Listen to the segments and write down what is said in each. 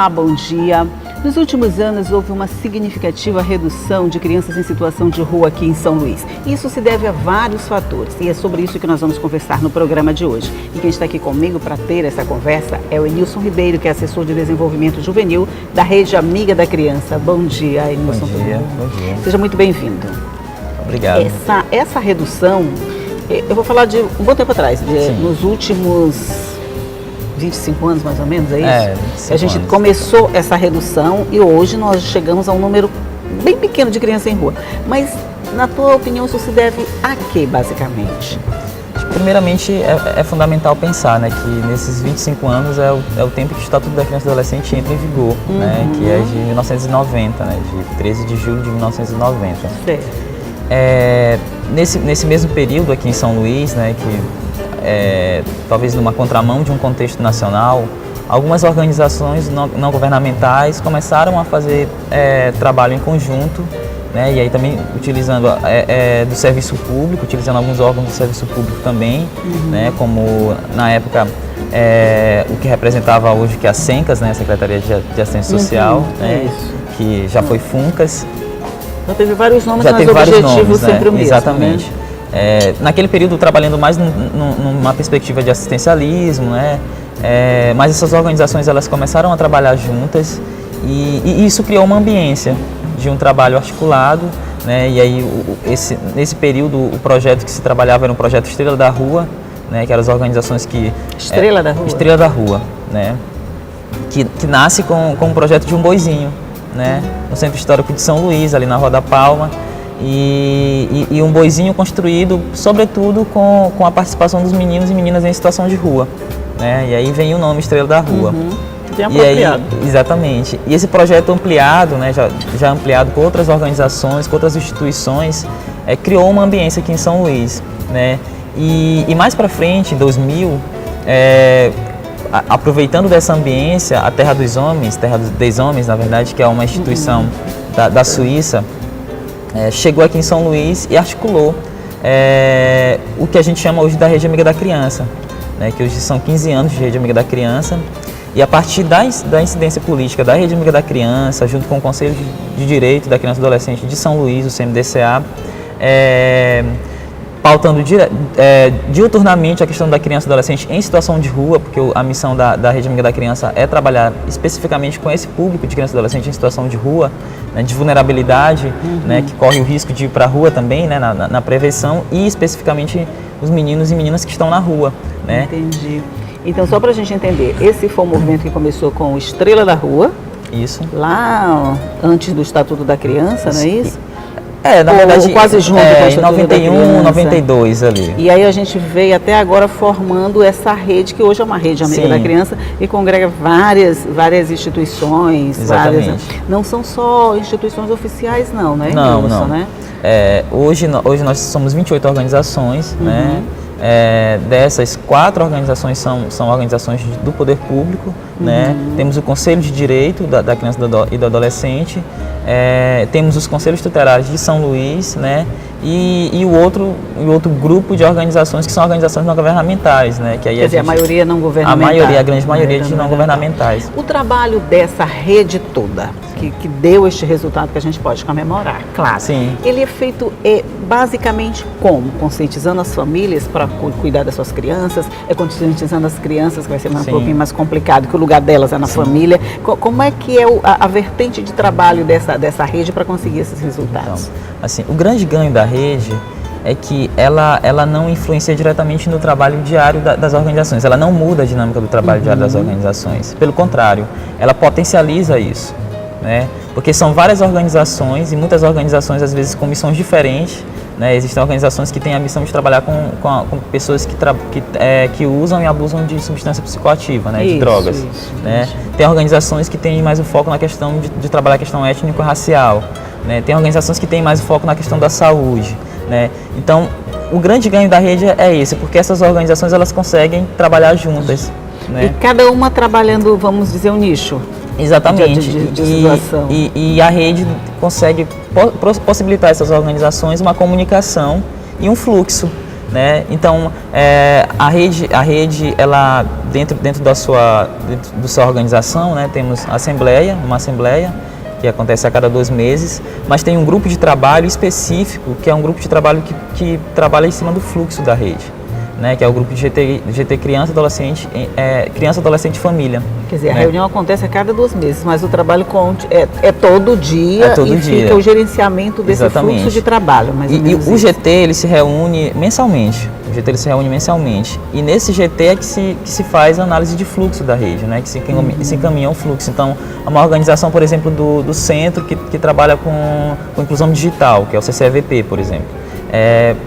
Olá, bom dia. Nos últimos anos, houve uma significativa redução de crianças em situação de rua aqui em São Luís. Isso se deve a vários fatores e é sobre isso que nós vamos conversar no programa de hoje. E quem está aqui comigo para ter essa conversa é o Enilson Ribeiro, que é assessor de desenvolvimento juvenil da Rede Amiga da Criança. Bom dia, Enilson. Bom dia, bom dia. Seja muito bem-vindo. Obrigado. Essa redução, eu vou falar de um bom tempo atrás, nos últimos 25 anos mais ou menos, é isso? A gente começou essa redução e hoje nós chegamos a um número bem pequeno de crianças em rua. Mas, na tua opinião, isso se deve a quê, basicamente? Primeiramente, é fundamental pensar, né, que nesses 25 anos é o tempo que o Estatuto da Criança e do Adolescente entra em vigor, né, que é de 1990, né, de 13 de julho de 1990. Certo. Nesse mesmo período aqui em São Luís, né, que talvez numa contramão de um contexto nacional, algumas organizações não governamentais começaram a fazer trabalho em conjunto, né, e aí também utilizando do serviço público, utilizando alguns órgãos do serviço público também, né, como na época o que representava hoje que é a SENCAS, né, a Secretaria de Assistência Social, né, que já foi FUNCAS. Já teve vários nomes, mas o objetivo sempre o mesmo. Exatamente. Né? Naquele período trabalhando mais numa perspectiva de assistencialismo, né? Mas essas organizações elas começaram a trabalhar juntas e isso criou uma ambiência de um trabalho articulado, né? E aí nesse período o projeto que se trabalhava era um projeto Estrela da Rua, né? Que eram as organizações que... Estrela da Rua? Estrela da Rua, né? Que nasce com um projeto de um boizinho, né? No Centro Histórico de São Luís, ali na Rua da Palma. E um boizinho construído, sobretudo, com a participação dos meninos e meninas em situação de rua, né? E aí vem o nome Estrela da Rua. Bem apropriado. Exatamente. E esse projeto ampliado, né, já ampliado com outras organizações, com outras instituições, criou uma ambiência aqui em São Luís, né? E mais para frente, em 2000, aproveitando dessa ambiência, a Terra dos Homens, Terra dos 10 Homens, na verdade, que é uma instituição da Suíça, chegou aqui em São Luís e articulou o que a gente chama hoje da Rede Amiga da Criança, né, que hoje são 15 anos de Rede Amiga da Criança, e a partir da incidência política da Rede Amiga da Criança, junto com o Conselho de Direito da Criança e do Adolescente de São Luís, o CMDCA, pautando diuturnamente a questão da criança e do adolescente em situação de rua, porque a missão da Rede Amiga da Criança é trabalhar especificamente com esse público de criança e adolescente em situação de rua, né, de vulnerabilidade, né, que corre o risco de ir para a rua também, né, na prevenção, e especificamente os meninos e meninas que estão na rua, né? Entendi. Então, só para a gente entender, esse foi um movimento que começou com o Estrela da Rua. Isso. Lá antes do Estatuto da Criança, não é isso? Na verdade, quase junto com o Estatuto da Criança. 91, 92 ali. E aí a gente veio até agora formando essa rede, que hoje é uma rede amiga da criança e congrega várias instituições. Não são só instituições oficiais, não, né? Não, Nilson, não. Né? Hoje nós somos 28 organizações, né? Dessas 4 organizações são organizações do poder público, né? Temos o Conselho de Direito da Criança e do Adolescente, temos os Conselhos Tutelares de São Luís, né? E o outro grupo de organizações que são organizações não governamentais, né? Que aí Quer dizer, a maioria não governamental. A grande maioria de não governamentais. O trabalho dessa rede toda, que deu este resultado que a gente pode comemorar, claro. Sim. Ele é feito basicamente como? Conscientizando as famílias para cuidar das suas crianças, conscientizando as crianças, que vai ser um pouquinho mais complicado, que o lugar delas é na família. Como é que é a vertente de trabalho dessa rede para conseguir esses resultados? Então, assim, o grande ganho da rede é que ela não influencia diretamente no trabalho diário das organizações, ela não muda a dinâmica do trabalho diário das organizações, pelo contrário, ela potencializa isso, né? Porque são várias organizações e muitas organizações às vezes com missões diferentes, né? Existem organizações que têm a missão de trabalhar com pessoas que usam e abusam de substância psicoativa, né? De drogas, né? Tem organizações que têm mais o foco na questão de trabalhar a questão étnico-racial, né? Tem organizações que têm mais o foco na questão da saúde, né? Então, o grande ganho da rede é esse, porque essas organizações elas conseguem trabalhar juntas, né? E cada uma trabalhando, vamos dizer, um nicho. Exatamente. De situação. E a rede consegue possibilitar a essas organizações uma comunicação e um fluxo, né? Então, a rede, ela dentro da sua organização, né, temos uma assembleia que acontece a cada 2 meses, mas tem um grupo de trabalho específico, que é um grupo de trabalho que trabalha em cima do fluxo da rede, né, que é o grupo de GT Criança, Adolescente e Família. Quer dizer, né? A reunião acontece a cada 2 meses, mas o trabalho todo dia fica o gerenciamento desse Exatamente. Fluxo de trabalho. E o GT, ele se reúne mensalmente. O GT ele se reúne mensalmente. E nesse GT é que se faz a análise de fluxo da rede, né? Que se encaminha o fluxo. Então, uma organização, por exemplo, do centro que trabalha com inclusão digital, que é o CCVP, por exemplo,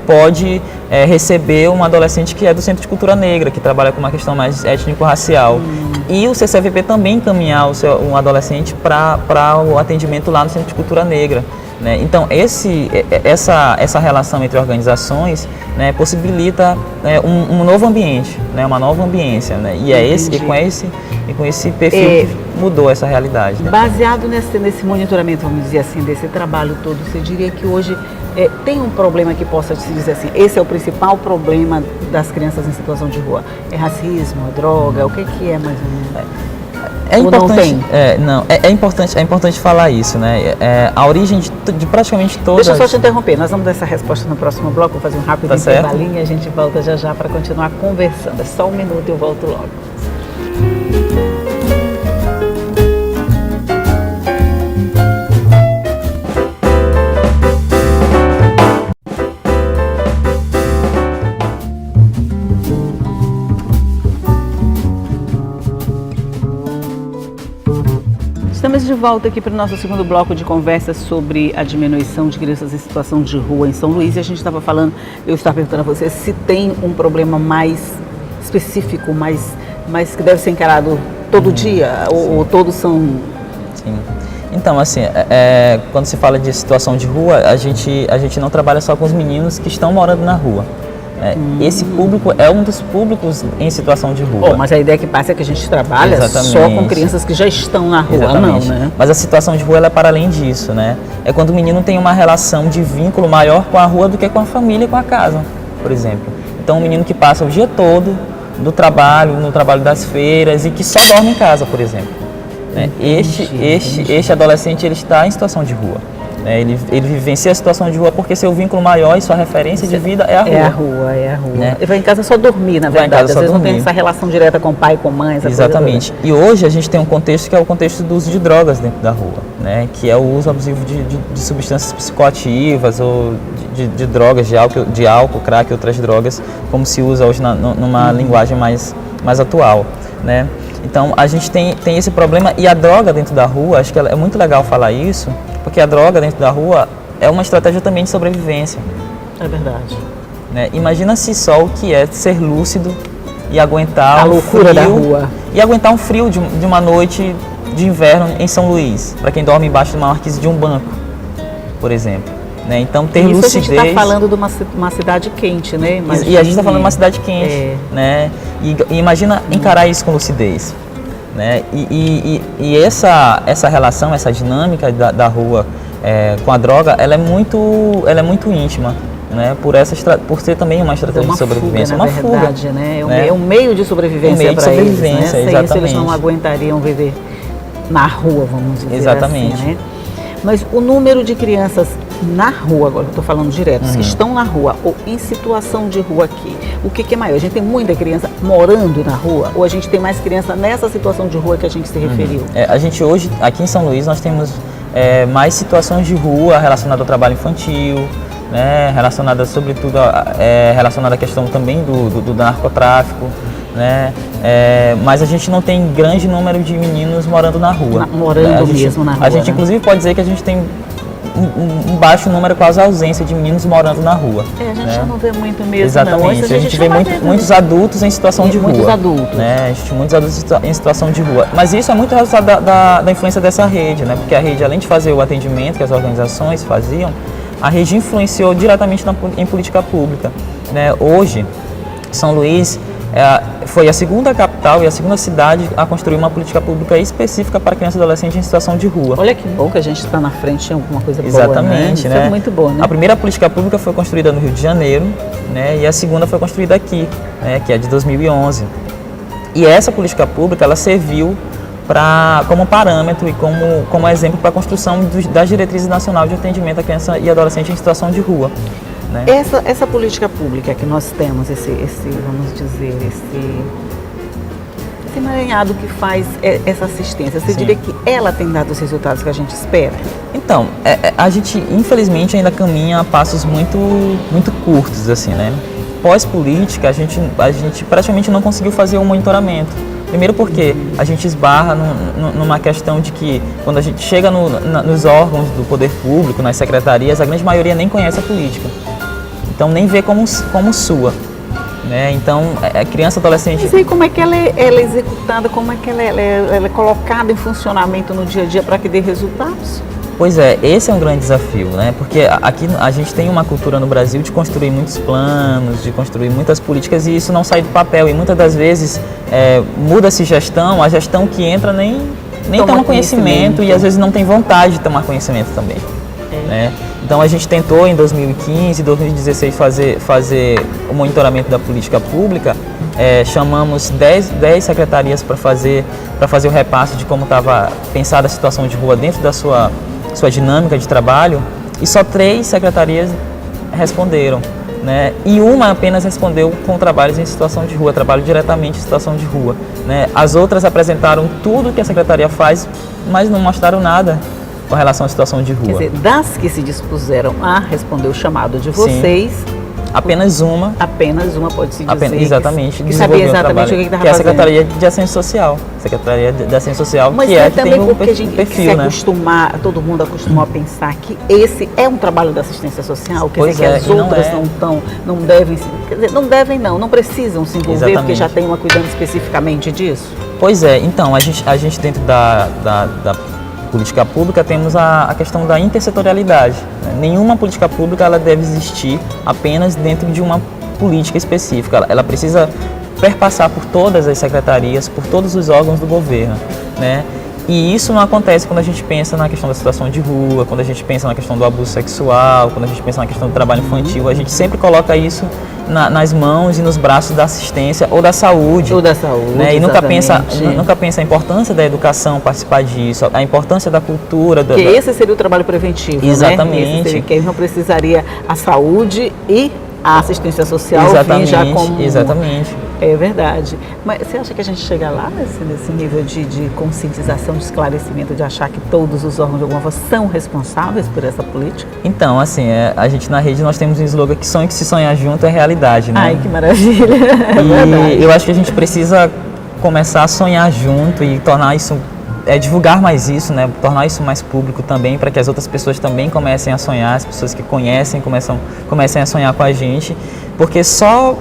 pode receber um adolescente que é do Centro de Cultura Negra, que trabalha com uma questão mais étnico-racial. E o CCVP também encaminhar um adolescente para o atendimento lá no Centro de Cultura Negra. Né? Então, essa relação entre organizações, né, possibilita um novo ambiente, né, uma nova ambiência. Né? E com esse perfil que mudou essa realidade. Né? Baseado nesse monitoramento, vamos dizer assim, desse trabalho todo, você diria que hoje tem um problema que possa se dizer assim, esse é o principal problema das crianças em situação de rua? É racismo, é droga, o que é mais ou menos? É importante, é importante falar isso, né? A origem de praticamente todas... Deixa eu só te interromper, nós vamos dar essa resposta no próximo bloco, vou fazer um rápido intervalinho e a gente volta já para continuar conversando. É só 1 minuto e eu volto logo. Estamos de volta aqui para o nosso segundo bloco de conversa sobre a diminuição de crianças em situação de rua em São Luís. E a gente estava falando, eu estava perguntando a você se tem um problema mais específico, mais que deve ser encarado todo dia, ou todos são... Sim. Então, assim, quando se fala de situação de rua, a gente não trabalha só com os meninos que estão morando na rua. Esse público é um dos públicos em situação de rua. Mas a ideia que passa é que a gente trabalha só com crianças que já estão na rua. Exatamente. Não, né? Mas a situação de rua ela é para além disso, né? É quando o menino tem uma relação de vínculo maior com a rua do que com a família e com a casa, por exemplo. Então, um menino que passa o dia todo no trabalho das feiras e que só dorme em casa, por exemplo. Né? Este adolescente ele está em situação de rua. Ele vivencia a situação de rua porque seu vínculo maior e sua referência de vida é a rua. É a rua. Né? Ele vai em casa só dormir, na verdade. Às vezes não tem essa relação direta com o pai, com a mãe. Exatamente. E hoje a gente tem um contexto que é o contexto do uso de drogas dentro da rua, né? Que é o uso abusivo de substâncias psicoativas ou de drogas, de álcool, crack e outras drogas, como se usa hoje numa linguagem mais atual, né? Então a gente tem esse problema e a droga dentro da rua, acho que é muito legal falar isso, porque a droga dentro da rua é uma estratégia também de sobrevivência. É verdade. Né? Imagina-se só o que é ser lúcido e aguentar a loucura frio, da rua. E aguentar um frio de uma noite de inverno em São Luís, para quem dorme embaixo de uma marquise de um banco, por exemplo. Né? Então ter lucidez... Isso a gente está falando de uma cidade quente, né? E a gente está falando de uma cidade quente, né? E imagina encarar isso com lucidez. Né? E essa relação, essa dinâmica da rua com a droga, ela é muito íntima, né? Por ser também uma estratégia de sobrevivência. Fuga, na verdade, né? É um meio de sobrevivência para eles, né? Sem isso eles não aguentariam viver na rua, vamos dizer exatamente. Assim, né? Mas o número de crianças na rua, agora eu estou falando direto, que estão na rua ou em situação de rua aqui, o que é maior? A gente tem muita criança morando na rua ou a gente tem mais criança nessa situação de rua que a gente se referiu? A gente hoje, aqui em São Luís, nós temos mais situações de rua relacionadas ao trabalho infantil, né, relacionadas sobretudo relacionada à questão também do narcotráfico, né, mas a gente não tem grande número de meninos morando na rua. Mesmo na rua. A gente inclusive pode dizer que a gente tem um baixo número, quase a ausência de meninos morando na rua. A gente já não vê muito mesmo. Exatamente. Não. A gente vê muitos adultos em situação de rua. Muitos adultos. Né? A gente tem muitos adultos em situação de rua. Mas isso é muito resultado da influência dessa rede, né? Porque a rede, além de fazer o atendimento que as organizações faziam, a rede influenciou diretamente em política pública. Né? Hoje, São Luís foi a segunda capital capital e a segunda cidade a construir uma política pública específica para criança e adolescente em situação de rua. Olha que bom que a gente está na frente de alguma coisa boa, Exatamente, né? Isso é muito bom, né? A primeira política pública foi construída no Rio de Janeiro, né? E a segunda foi construída aqui, né? Que é de 2011. E essa política pública, ela serviu como parâmetro e como exemplo para a construção das diretrizes nacionais de atendimento à criança e adolescente em situação de rua. Né? Essa política pública que nós temos, vamos dizer, esse emaranhado que faz essa assistência, você diria que ela tem dado os resultados que a gente espera? Então, a gente infelizmente ainda caminha a passos muito, muito curtos, assim, né? Pós-política, a gente praticamente não conseguiu fazer o monitoramento. Primeiro porque a gente esbarra numa questão de que quando a gente chega nos órgãos do poder público, nas secretarias, a grande maioria nem conhece a política. Então nem vê como sua. Né? Então, criança, adolescente... Mas aí como é que ela é executada, como é que ela é colocada em funcionamento no dia a dia para que dê resultados? Pois é, esse é um grande desafio, né? Porque aqui a gente tem uma cultura no Brasil de construir muitos planos, de construir muitas políticas e isso não sai do papel. E muitas das vezes muda-se gestão, a gestão que entra nem toma conhecimento e às vezes não tem vontade de tomar conhecimento também. Né? Então a gente tentou em 2015, 2016 fazer o monitoramento da política pública, chamamos 10 secretarias para fazer o repasse de como estava pensada a situação de rua dentro da sua dinâmica de trabalho e só 3 secretarias responderam. Né? E uma apenas respondeu com trabalhos em situação de rua, trabalho diretamente em situação de rua. Né? As outras apresentaram tudo que a secretaria faz, mas não mostraram nada com relação à situação de rua. Quer dizer, das que se dispuseram a responder o chamado de vocês... Sim. Apenas uma pode-se dizer. Exatamente. Que sabia exatamente o que estava fazendo. Que é a Secretaria de Assistência Social. Secretaria de Assistência Social, mas que também tem porque a gente perfil, né? Todo mundo acostumou a pensar que esse é um trabalho da assistência social, quer dizer, que as outras não devem, não precisam se envolver, exatamente, porque já tem uma cuidando especificamente disso? Pois é, então, a gente dentro da política pública temos a questão da intersetorialidade. Né? Nenhuma política pública ela deve existir apenas dentro de uma política específica. Ela precisa perpassar por todas as secretarias, por todos os órgãos do governo. Né? E isso não acontece quando a gente pensa na questão da situação de rua, quando a gente pensa na questão do abuso sexual, quando a gente pensa na questão do trabalho infantil. A gente sempre coloca isso nas mãos e nos braços da assistência ou da saúde. Né? E nunca pensa a importância da educação participar disso, a importância da cultura. Porque esse seria o trabalho preventivo, exatamente. Né? Que não precisaria a saúde e a assistência social. Exatamente, já como... exatamente. É verdade. Mas você acha que a gente chega lá nesse nível de conscientização, de esclarecimento, de achar que todos os órgãos de alguma forma são responsáveis por essa política? Então, assim, a gente na rede nós temos um slogan que sonho que se sonhar junto é realidade, né? Ai, que maravilha! E eu acho que a gente precisa começar a sonhar junto e tornar isso, divulgar mais isso, né? Tornar isso mais público também, para que as outras pessoas também comecem a sonhar, as pessoas que conhecem comecem a sonhar com a gente, porque só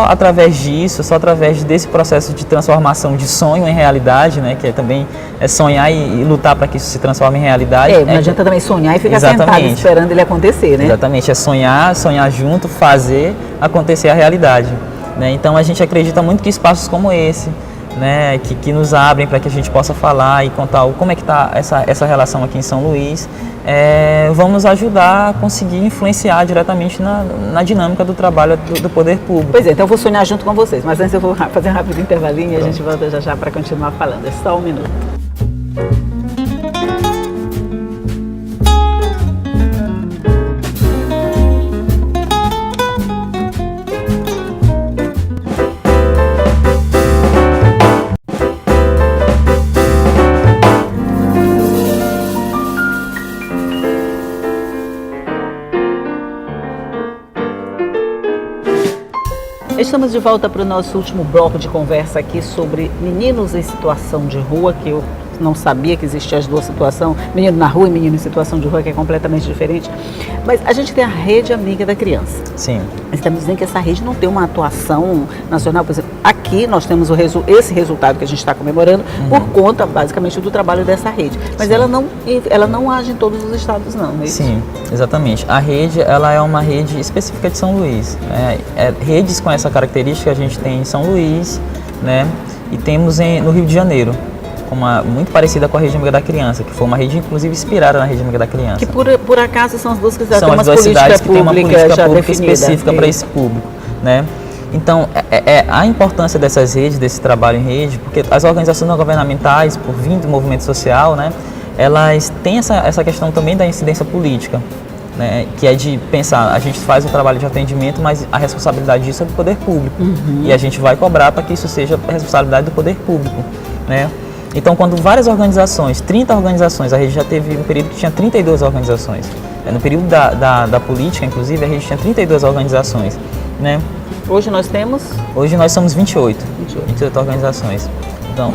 através disso, só através desse processo de transformação de sonho em realidade, né? Que também é sonhar e lutar para que isso se transforme em realidade. Não adianta também sonhar e ficar sentado esperando ele acontecer, né? Exatamente, é sonhar junto, fazer acontecer a realidade. Né? Então a gente acredita muito que espaços como esse, né, que nos abrem para que a gente possa falar e contar como é que está essa relação aqui em São Luís, vão nos ajudar a conseguir influenciar diretamente na dinâmica do trabalho do poder público. Pois é, então eu vou sonhar junto com vocês, mas antes eu vou fazer um rápido intervalinho e a gente volta já para continuar falando. É só um minuto. Estamos de volta para o nosso último bloco de conversa aqui sobre meninos em situação de rua, que eu não sabia que existia as duas situações, menino na rua e menino em situação de rua, que é completamente diferente. Mas a gente tem a Rede Amiga da Criança. Sim. Estamos dizendo que essa rede não tem uma atuação nacional. Por exemplo, aqui nós temos esse resultado que a gente está comemorando por conta, basicamente, do trabalho dessa rede. Mas ela não age em todos os estados, não, é isso? Sim, exatamente. A rede, ela é uma rede específica de São Luís. Redes com essa característica a gente tem em São Luís, né? e temos no Rio de Janeiro, muito parecida com a Rede Amiga da Criança, que foi uma rede, inclusive, inspirada na Rede Amiga da Criança. Que por acaso são as duas que já são têm uma política que têm uma política pública específica para esse público, né? Então, a importância dessas redes, desse trabalho em rede, porque as organizações não governamentais, por vir do movimento social, né, elas têm essa questão também da incidência política, né, que é de pensar, a gente faz o trabalho de atendimento, mas a responsabilidade disso é do poder público. E a gente vai cobrar para que isso seja a responsabilidade do poder público, né? Então, quando várias organizações, 30 organizações, a rede já teve um período que tinha 32 organizações. No período da política, inclusive, a rede tinha 32 organizações, né? Hoje nós temos? Hoje nós somos 28 organizações. Então,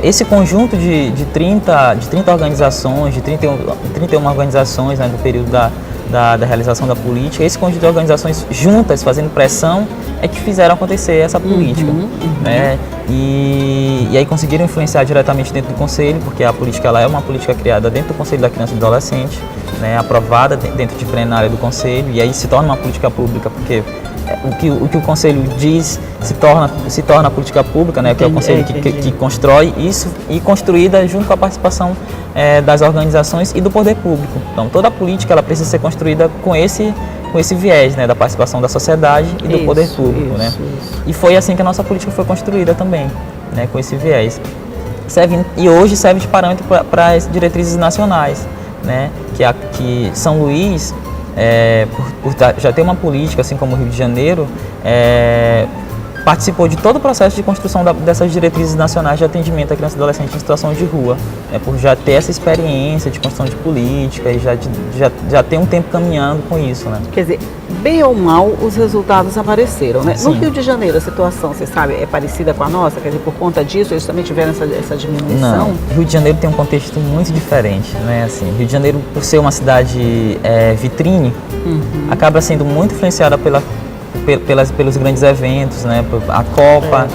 esse conjunto de 30 organizações, de 31 organizações, né, do período da realização da política, esse conjunto de organizações juntas, fazendo pressão, é que fizeram acontecer essa política. Né? E aí conseguiram influenciar diretamente dentro do Conselho, porque a política ela é uma política criada dentro do Conselho da Criança e do Adolescente, né, aprovada dentro de plenária do Conselho, e aí se torna uma política pública, porque o que o Conselho diz se torna política pública, né, que é o Conselho que constrói isso, e construída junto com a participação das organizações e do poder público. Então toda a política ela precisa ser construída com esse viés, né, da participação da sociedade e do poder público. Né? E foi assim que a nossa política foi construída também, né, com esse viés. E hoje serve de parâmetro para as diretrizes nacionais, né, que São Luís, por já ter uma política, assim como o Rio de Janeiro, participou de todo o processo de construção dessas diretrizes nacionais de atendimento à criança e adolescente em situação de rua, por já ter essa experiência de construção de política e já ter um tempo caminhando com isso. Né? Quer dizer, bem ou mal, os resultados apareceram. Né? No Sim. Rio de Janeiro, a situação, você sabe, é parecida com a nossa? Quer dizer, por conta disso, eles também tiveram essa diminuição? Não, Rio de Janeiro tem um contexto muito diferente. Né? Assim, Rio de Janeiro, por ser uma cidade vitrine, acaba sendo muito influenciada pelos grandes eventos, né? A Copa,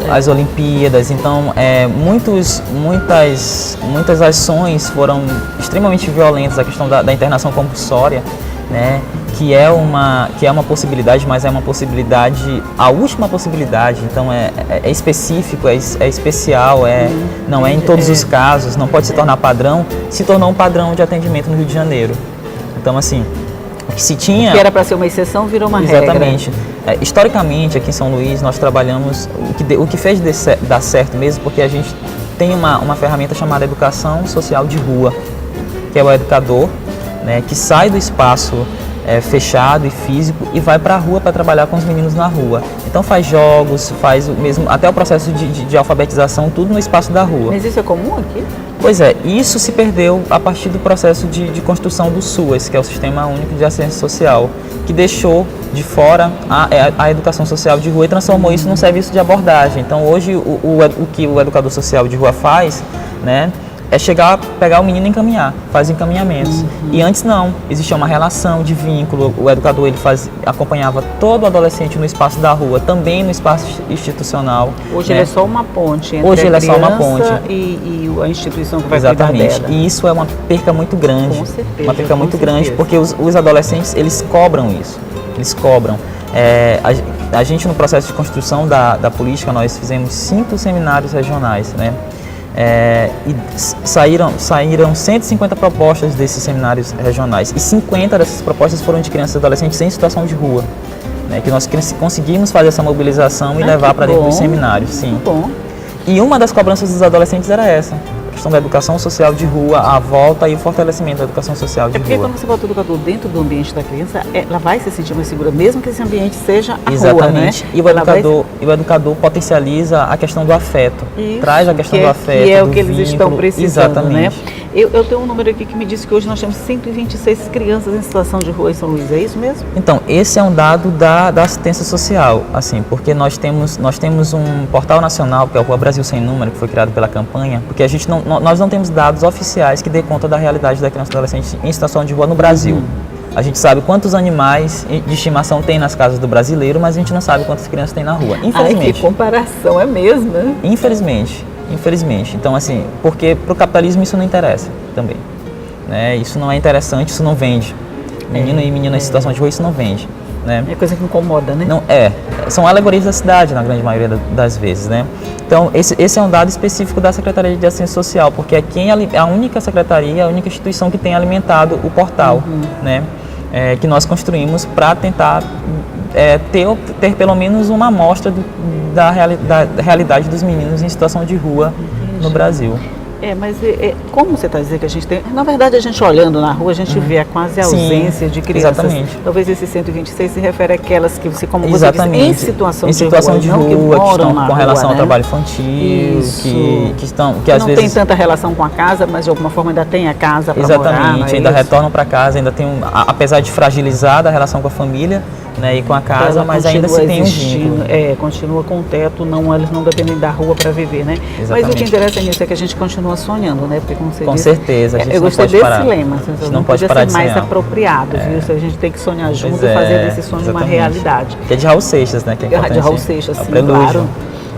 as Olimpíadas. Então, muitas ações foram extremamente violentas. A questão da internação compulsória, né? Que é uma possibilidade, mas é uma possibilidade, a última possibilidade. Então, é específico, é especial, não é em todos os casos, não pode se tornar padrão. Se tornou um padrão de atendimento no Rio de Janeiro. Então, assim, o que se tinha... O que era para ser uma exceção virou uma regra. Exatamente. Historicamente, aqui em São Luís, nós trabalhamos, o que fez dar certo mesmo, porque a gente tem uma ferramenta chamada Educação Social de Rua, que é o educador, né, que sai do espaço fechado e físico e vai para a rua para trabalhar com os meninos na rua. Então faz jogos, faz até o processo de alfabetização, tudo no espaço da rua. Mas isso é comum aqui? Pois é, isso se perdeu a partir do processo de construção do SUAS, que é o Sistema Único de Assistência Social, que deixou de fora a educação social de rua e transformou isso num serviço de abordagem. Então hoje o que o educador social de rua faz, né, é chegar, pegar o menino e encaminhar, faz encaminhamentos. E antes não, existia uma relação de vínculo, o educador ele acompanhava todo o adolescente no espaço da rua, também no espaço institucional. Hoje né? ele é só uma ponte entre Hoje ele a criança é só uma ponte. E a instituição que vai Exatamente. cuidar dela. E isso é uma perca muito grande. Com certeza. Uma perca muito grande, certeza. porque os adolescentes, eles cobram isso. Eles cobram. A gente, no processo de construção da política, nós fizemos 5 seminários regionais, né? E saíram 150 propostas desses seminários regionais e 50 dessas propostas foram de crianças e adolescentes em situação de rua, né, que nós conseguimos fazer essa mobilização e levar para dentro dos seminários. Sim. Bom. E uma das cobranças dos adolescentes era essa, a questão da educação social de rua, a volta e o fortalecimento da educação social de porque rua. quando você bota o educador dentro do ambiente da criança, ela vai se sentir mais segura, mesmo que esse ambiente seja a Exatamente. rua, né? E o educador potencializa a questão do afeto, Isso, traz a questão do afeto, que é do o que eles vínculo. estão precisando, Exatamente. né? Eu tenho um número aqui que me disse que hoje nós temos 126 crianças em situação de rua em São Luís, é isso mesmo? Então, esse é um dado da assistência social, assim, porque nós temos um portal nacional, que é o Rua Brasil Sem Número, que foi criado pela campanha, porque nós não temos dados oficiais que dê conta da realidade da criança e adolescente em situação de rua no Brasil. A gente sabe quantos animais de estimação tem nas casas do brasileiro, mas a gente não sabe quantas crianças tem na rua, infelizmente. Ai, que comparação, é mesmo, né? Infelizmente. Então, assim, porque para o capitalismo isso não interessa também. Né? Isso não é interessante, isso não vende. Menino e menina em situação de rua, isso não vende. né? É coisa que incomoda, né? Não, são alegorias da cidade, na grande maioria das vezes, né? Então, esse é um dado específico da Secretaria de Assistência Social, porque é a única secretaria, a única instituição que tem alimentado o portal, né? Que nós construímos para tentar ter pelo menos uma amostra da realidade dos meninos em situação de rua no Brasil. Mas como você está dizendo que a gente tem... Na verdade, a gente olhando na rua, a gente vê a quase ausência de crianças. Exatamente. Talvez esse 126 se refere àquelas que, como você exatamente. disse, em situação de rua, que estão com relação ao né? trabalho infantil, que às não vezes... tem tanta relação com a casa, mas de alguma forma ainda tem a casa para morar. Exatamente, ainda retornam para casa, ainda tem apesar de fragilizada a relação com a família, né, e com a casa, mas ainda se tem um vínculo. Continua com o teto, eles não dependem da rua para viver, né? Exatamente. Mas o que interessa nisso é que a gente continua sonhando, né? Porque como você com disse, certeza, a gente eu não gostei pode parar. desse lema, a gente não pode podia parar ser de mais sonhar. apropriado, viu? A gente tem que sonhar junto e fazer desse sonho uma realidade. Que é de Raul Seixas, né? Que é importante. De Raul Seixas, sim, prelúdio. claro.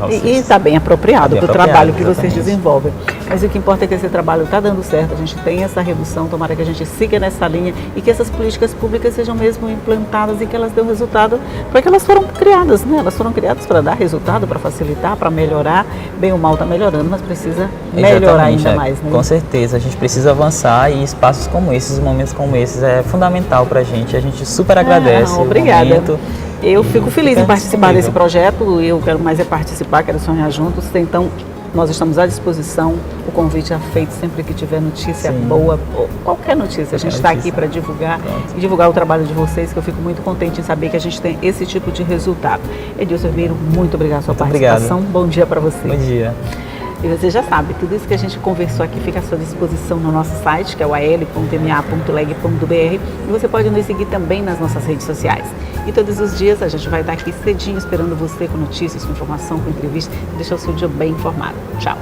E está bem apropriado para o trabalho que vocês exatamente. desenvolvem. Mas o que importa é que esse trabalho está dando certo, a gente tem essa redução, tomara que a gente siga nessa linha e que essas políticas públicas sejam mesmo implantadas e que elas dêem resultado, porque elas foram criadas, né? Elas foram criadas para dar resultado, para facilitar, para melhorar. Bem ou mal está melhorando, mas precisa melhorar ainda mais, né? Com certeza, a gente precisa avançar e espaços como esses, momentos como esses é fundamental para a gente super agradece. Obrigada. Eu fico feliz em participar desse projeto, eu quero mais participar, quero sonhar juntos, então nós estamos à disposição, o convite é feito sempre que tiver notícia boa, ou qualquer notícia, a gente está aqui para divulgar e divulgar o trabalho de vocês, que eu fico muito contente em saber que a gente tem esse tipo de resultado. Edilson Ribeiro, muito obrigada pela sua participação, bom dia para você. Bom dia. E você já sabe, tudo isso que a gente conversou aqui fica à sua disposição no nosso site, que é o al.ma.leg.br, e você pode nos seguir também nas nossas redes sociais. E todos os dias a gente vai estar aqui cedinho esperando você com notícias, com informação, com entrevistas, e deixar o seu dia bem informado. Tchau!